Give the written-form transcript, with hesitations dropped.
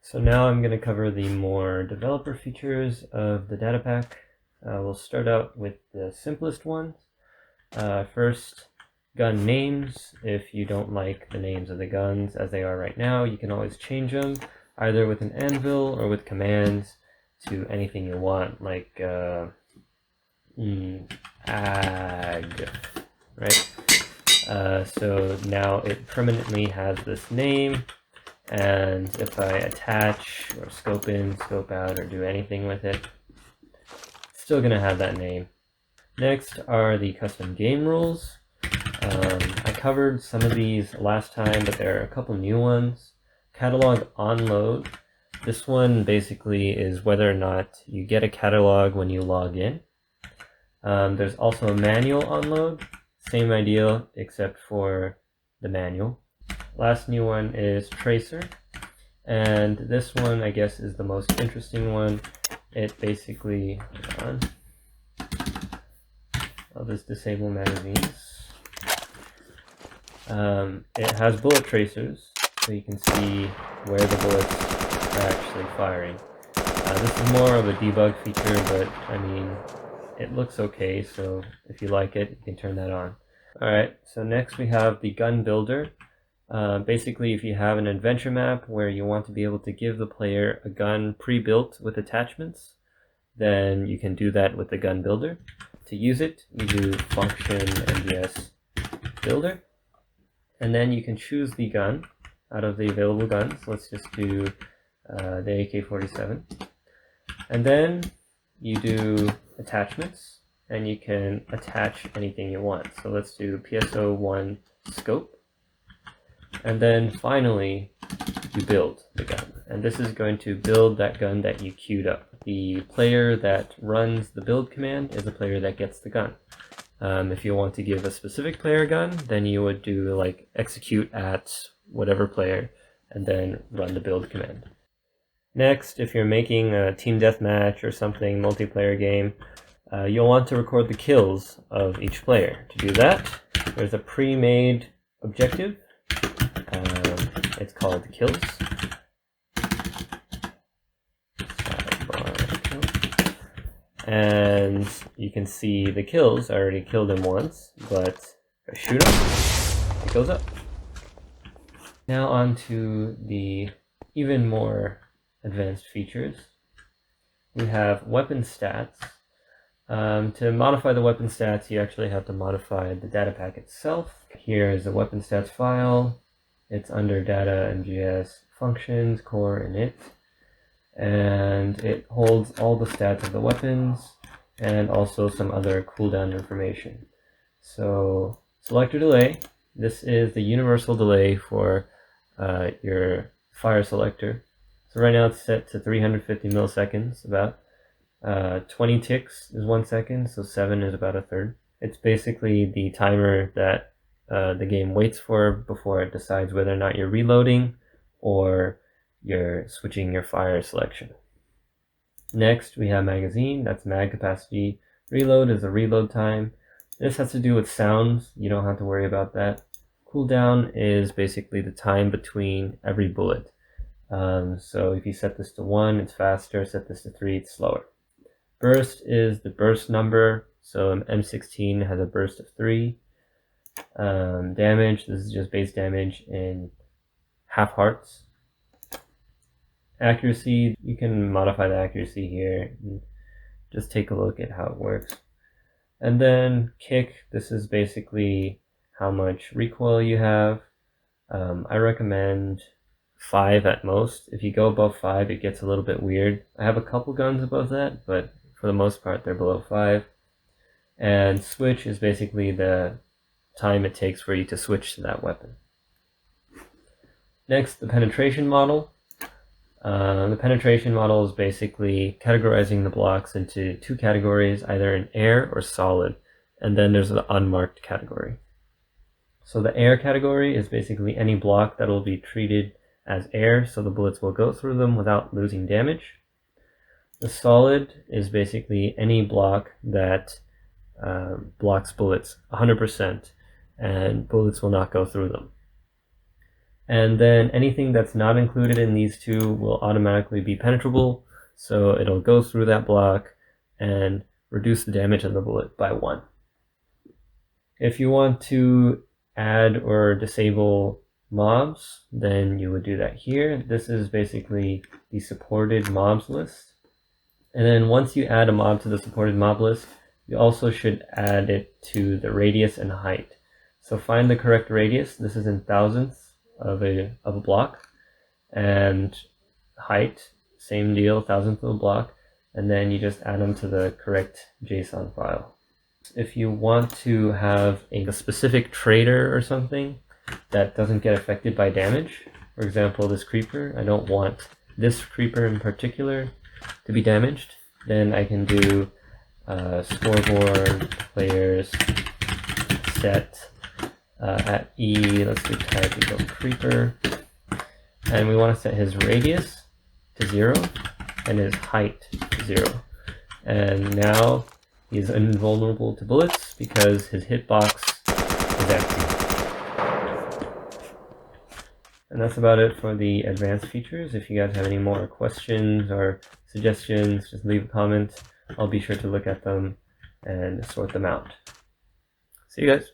So now I'm going to cover the more developer features of the Datapack. We'll start out with the simplest ones. First, gun names. If you don't like the names of the guns as they are right now, you can always change them, either with an anvil or with commands to anything you want, like ag, right? So now it permanently has this name, and if I attach or scope in, scope out, or do anything with it, it's still going to have that name. Next are the custom game rules. I covered some of these last time, but there are a couple new ones. Catalog on load. This one basically is whether or not you get a catalog when you log in. There's also a manual on load. Same idea, except for the manual. Last new one is tracer, and this one I guess is the most interesting one. It basically, I'll just disable magazines. It has bullet tracers, so you can see where the bullets are actually firing. This is more of a debug feature, but I mean, it looks okay, so if you like it, you can turn that on. Alright, so next we have the gun builder. Basically, if you have an adventure map where you want to be able to give the player a gun pre-built with attachments, then you can do that with the gun builder. To use it, you do function mgs builder, and then you can choose the gun out of the available guns. Let's just do the AK-47, and then you do attachments, and you can attach anything you want. So let's do PSO1 scope. And then finally, you build the gun. And this is going to build that gun that you queued up. The player that runs the build command is the player that gets the gun. If you want to give a specific player a gun, then you would do like execute at whatever player and then run the build command. Next, if you're making a team deathmatch or something, multiplayer game, you'll want to record the kills of each player. To do that, there's a pre-made objective. It's called kills. And you can see the kills. I already killed him once, but if I shoot him, it goes up. Now on to the even more advanced features. We have weapon stats. To modify the weapon stats, you actually have to modify the Datapack itself. Here is the weapon stats file. It's under data mgs functions, core init, and it holds all the stats of the weapons and also some other cooldown information. So selector delay, this is the universal delay for your fire selector. So right now it's set to 350 milliseconds, about 20 ticks is 1 second, so 7 is about a third. It's basically the timer that the game waits for before it decides whether or not you're reloading or you're switching your fire selection. Next, we have magazine. That's mag capacity. Reload is the reload time. This has to do with sounds. You don't have to worry about that. Cooldown is basically the time between every bullet. So if you set this to 1, it's faster. Set this to 3, it's slower. Burst is the burst number. So an M16 has a burst of 3. Damage, this is just base damage in half hearts. Accuracy, you can modify the accuracy here. Just take a look at how it works. And then kick, this is basically how much recoil you have. I recommend 5 at most. If you go above 5, it gets a little bit weird. I have a couple guns above that, but for the most part they're below 5. And switch is basically the time it takes for you to switch to that weapon. Next, the penetration model. The penetration model is basically categorizing the blocks into 2 categories, either in air or solid, and then there's the unmarked category. So the air category is basically any block that will be treated as air, so the bullets will go through them without losing damage. The solid is basically any block that blocks bullets 100%, and bullets will not go through them. And then anything that's not included in these two will automatically be penetrable, so it'll go through that block and reduce the damage of the bullet by 1. If you want to add or disable mobs, then you would do that here. This is basically the supported mobs list. And then once you add a mob to the supported mob list, you also should add it to the radius and height. So find the correct radius. This is in thousandths of a block, and height, same deal, thousandth of a block, and then you just add them to the correct JSON file. If you want to have a specific trader or something that doesn't get affected by damage, for example this creeper, I don't want this creeper in particular to be damaged, then I can do scoreboard players set at E, let's do type equals creeper, and we want to set his radius to 0 and his height to 0. And now he's invulnerable to bullets because his hitbox is empty. And that's about it for the advanced features. If you guys have any more questions or suggestions, just leave a comment. I'll be sure to look at them and sort them out. See you guys.